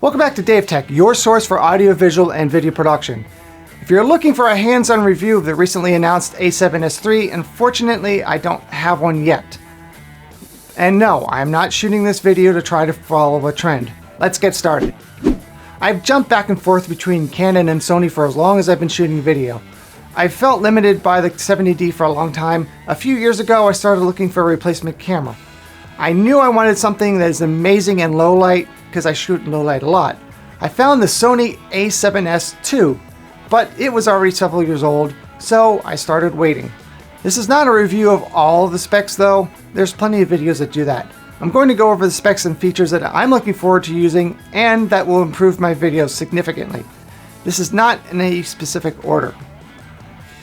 Welcome back to Dave Tech, your source for audio-visual and video production. If you're looking for a hands-on review of the recently announced a7S III, unfortunately I don't have one yet. And no, I'm not shooting this video to try to follow a trend. Let's get started. I've jumped back and forth between Canon and Sony for as long as I've been shooting video. I've felt limited by the 70D for a long time. A few years ago I started looking for a replacement camera. I knew I wanted something that is amazing in low light, because I shoot in low light a lot. I found the Sony a7S II, but it was already several years old, so I started waiting. This is not a review of all the specs though. There's plenty of videos that do that. I'm going to go over the specs and features that I'm looking forward to using and that will improve my videos significantly. This is not in a specific order.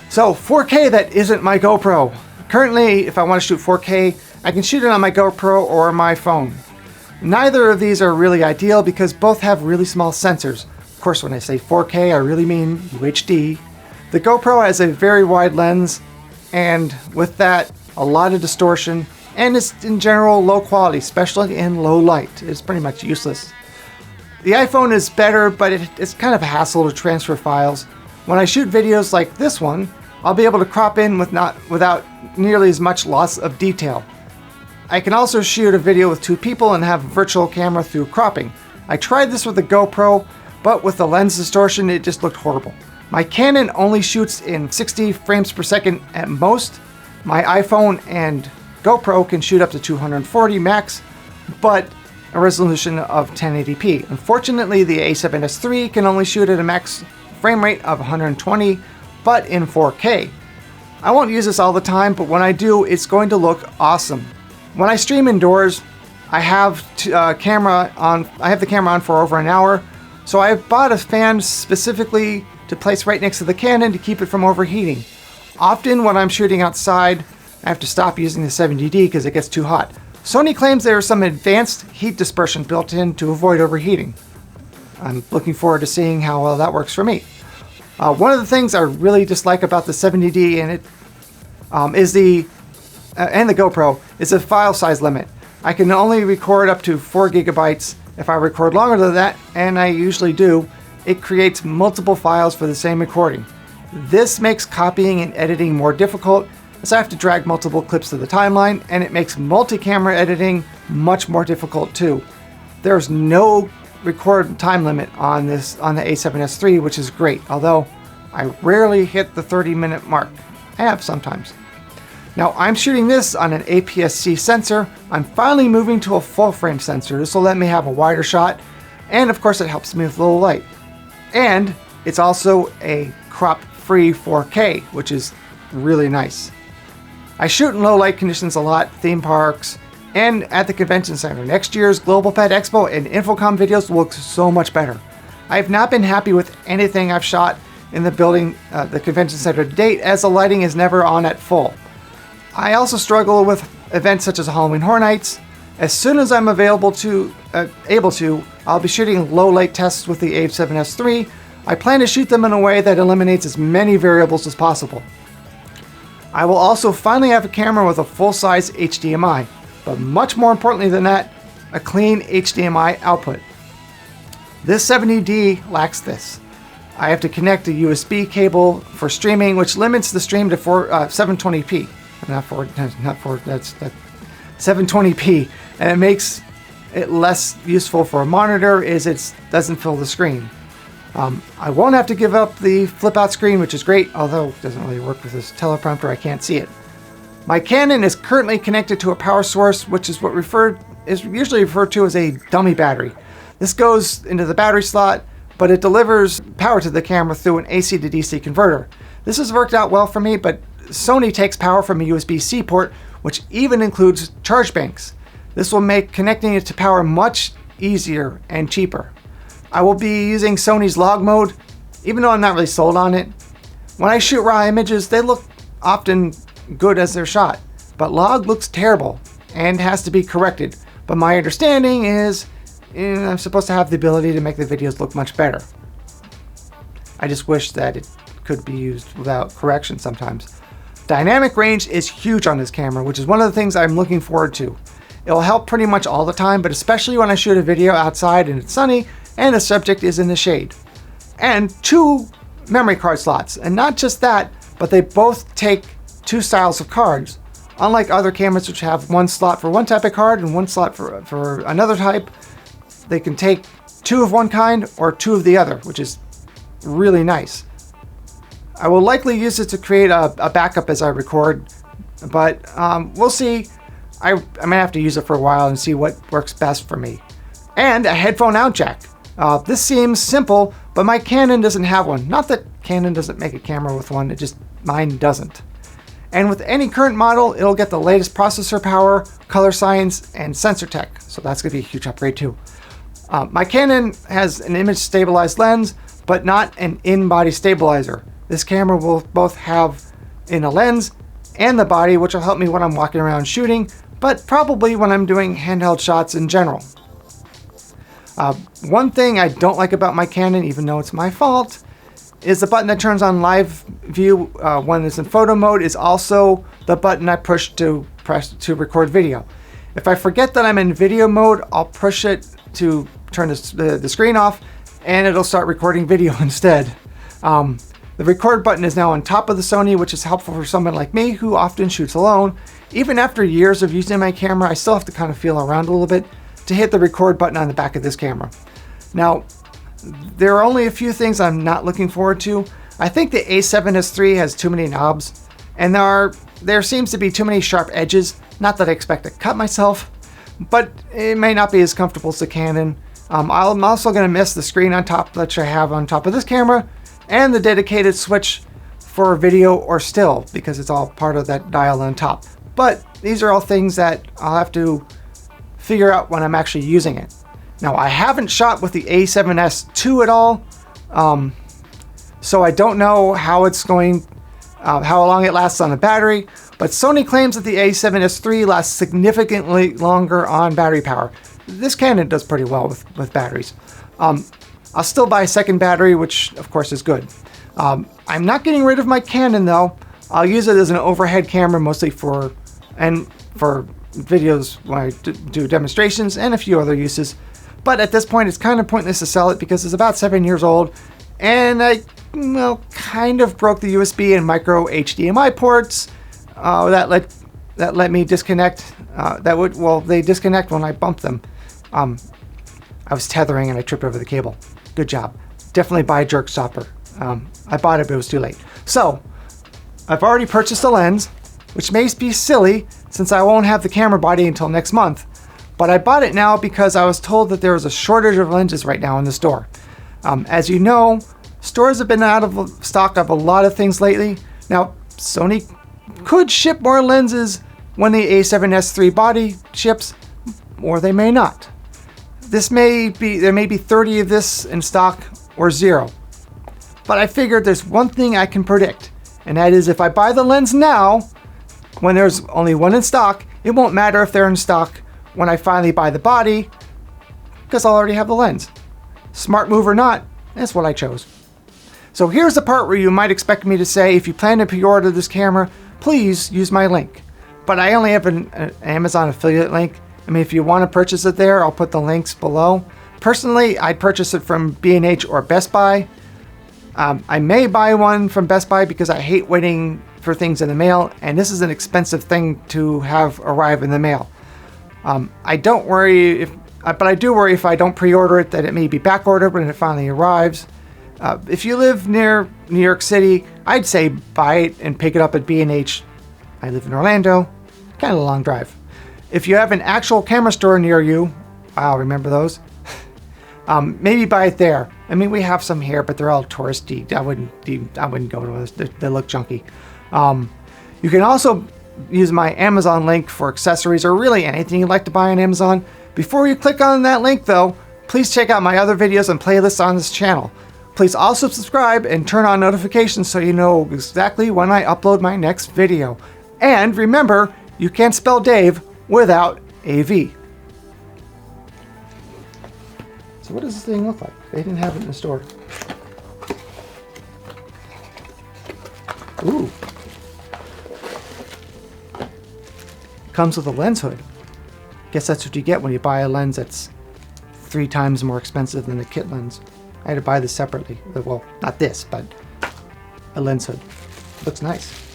So 4K, that isn't my GoPro. Currently, if I want to shoot 4K, I can shoot it on my GoPro or my phone. Neither of these are really ideal because both have really small sensors. Of course, when I say 4K, I really mean UHD. The GoPro has a very wide lens, and with that, a lot of distortion, and it's in general low quality, especially in low light. It's pretty much useless. The iPhone is better, but it's kind of a hassle to transfer files. When I shoot videos like this one, I'll be able to crop in without nearly as much loss of detail. I can also shoot a video with two people and have a virtual camera through cropping. I tried this with the GoPro, but with the lens distortion, it just looked horrible. My Canon only shoots in 60 frames per second at most. My iPhone and GoPro can shoot up to 240 max, but a resolution of 1080p. Unfortunately, the a7S III can only shoot at a max frame rate of 120, but in 4K. I won't use this all the time, but when I do, it's going to look awesome. When I stream indoors, I have the camera on for over an hour, so I bought a fan specifically to place right next to the Canon to keep it from overheating. Often when I'm shooting outside, I have to stop using the 70D because it gets too hot. Sony claims there is some advanced heat dispersion built in to avoid overheating. I'm looking forward to seeing how well that works for me. One of the things I really dislike about the 70D and the GoPro is a file size limit. I can only record up to 4 gigabytes. If I record longer than that, and I usually do, it creates multiple files for the same recording. This makes copying and editing more difficult, as I have to drag multiple clips to the timeline, and it makes multi-camera editing much more difficult too. There's no record time limit on the a7S III, which is great, although I rarely hit the 30-minute mark. I have sometimes. Now I'm shooting this on an APS-C sensor. I'm finally moving to a full-frame sensor. This will let me have a wider shot, and of course it helps me with low light. And it's also a crop-free 4K, which is really nice. I shoot in low light conditions a lot, theme parks, and at the convention center. Next year's Global Pet Expo and Infocom videos look so much better. I have not been happy with anything I've shot in the building, the convention center to date, as the lighting is never on at full. I also struggle with events such as Halloween Horror Nights. As soon as I'm able to, I'll be shooting low light tests with the a7S III. I plan to shoot them in a way that eliminates as many variables as possible. I will also finally have a camera with a full-size HDMI, but much more importantly than that, a clean HDMI output. This 70D lacks this. I have to connect a USB cable for streaming, which limits the stream to 720p. That's 720p, and it makes it less useful for a monitor as it doesn't fill the screen. I won't have to give up the flip out screen, which is great, although it doesn't really work with this teleprompter. I can't see it. My Canon is currently connected to a power source, which is is usually referred to as a dummy battery. This goes into the battery slot, but it delivers power to the camera through an AC to DC converter. This has worked out well for me, but Sony takes power from a USB-C port, which even includes charge banks. This will make connecting it to power much easier and cheaper. I will be using Sony's log mode, even though I'm not really sold on it. When I shoot raw images, they look often good as they're shot, but log looks terrible and has to be corrected. But my understanding is I'm supposed to have the ability to make the videos look much better. I just wish that it could be used without correction sometimes. Dynamic range is huge on this camera, which is one of the things I'm looking forward to. It'll help pretty much all the time, but especially when I shoot a video outside and it's sunny, and the subject is in the shade. And 2 memory card slots. And not just that, but they both take 2 styles of cards. Unlike other cameras which have 1 slot for one type of card and 1 slot for another type, they can take 2 of one kind or 2 of the other, which is really nice. I will likely use it to create a backup as I record, but we'll see. I might have to use it for a while and see what works best for me. And a headphone out jack. This seems simple, but my Canon doesn't have one. Not that Canon doesn't make a camera with one, it just mine doesn't. And with any current model, it'll get the latest processor power, color science, and sensor tech. So that's going to be a huge upgrade too. My Canon has an image stabilized lens, but not an in-body stabilizer. This camera will both have in a lens and the body, which will help me when I'm walking around shooting, but probably when I'm doing handheld shots in general. One thing I don't like about my Canon, even though it's my fault, is the button that turns on live view when it's in photo mode is also the button I push to record video. If I forget that I'm in video mode, I'll push it to turn the screen off and it'll start recording video instead. The record button is now on top of the Sony, which is helpful for someone like me who often shoots alone. Even after years of using my camera, I still have to kind of feel around a little bit to hit the record button on the back of this camera. Now, there are only a few things I'm not looking forward to. I think the a7S III has too many knobs, and there seems to be too many sharp edges. Not that I expect to cut myself, but it may not be as comfortable as the Canon. I'm also going to miss the screen on top that I have on top of this camera, and the dedicated switch for video or still, because it's all part of that dial on top. But these are all things that I'll have to figure out when I'm actually using it. Now, I haven't shot with the a7S II at all, so I don't know how it's going, how long it lasts on the battery, but Sony claims that the a7S III lasts significantly longer on battery power. This Canon does pretty well with batteries. I'll still buy a second battery, which of course is good. I'm not getting rid of my Canon though. I'll use it as an overhead camera mostly for videos when I do demonstrations and a few other uses. But at this point, it's kind of pointless to sell it because it's about 7 years old, and I kind of broke the USB and micro HDMI ports that let me disconnect. They disconnect when I bump them. I was tethering and I tripped over the cable. Good job. Definitely buy a jerk stopper. I bought it, but it was too late. So I've already purchased a lens, which may be silly since I won't have the camera body until next month. But I bought it now because I was told that there was a shortage of lenses right now in the store. As you know, stores have been out of stock of a lot of things lately. Now, Sony could ship more lenses when the a7S III body ships, or they may not. There may be 30 of this in stock or 0. But I figured there's one thing I can predict, and that is if I buy the lens now, when there's only one in stock, it won't matter if they're in stock when I finally buy the body, because I'll already have the lens. Smart move or not, that's what I chose. So here's the part where you might expect me to say, if you plan to pre-order this camera, please use my link. But I only have an Amazon affiliate link. I mean, if you want to purchase it there, I'll put the links below. Personally, I'd purchase it from B&H or Best Buy. I may buy one from Best Buy because I hate waiting for things in the mail, and this is an expensive thing to have arrive in the mail. I don't worry but I do worry if I don't pre-order it that it may be back ordered when it finally arrives. If you live near New York City, I'd say buy it and pick it up at B&H. I live in Orlando, kind of a long drive. If you have an actual camera store near you, I'll remember those. Maybe buy it there. I mean, we have some here, but they're all touristy. I wouldn't go to those. They look junky. You can also use my Amazon link for accessories or really anything you'd like to buy on Amazon. Before you click on that link though, please check out my other videos and playlists on this channel. Please also subscribe and turn on notifications so you know exactly when I upload my next video. And remember, you can't spell Dave without a V. So what does this thing look like? They didn't have it in the store. Ooh. Comes with a lens hood. Guess that's what you get when you buy a lens that's 3 times more expensive than the kit lens. I had to buy this separately. Well, not this, but a lens hood. Looks nice.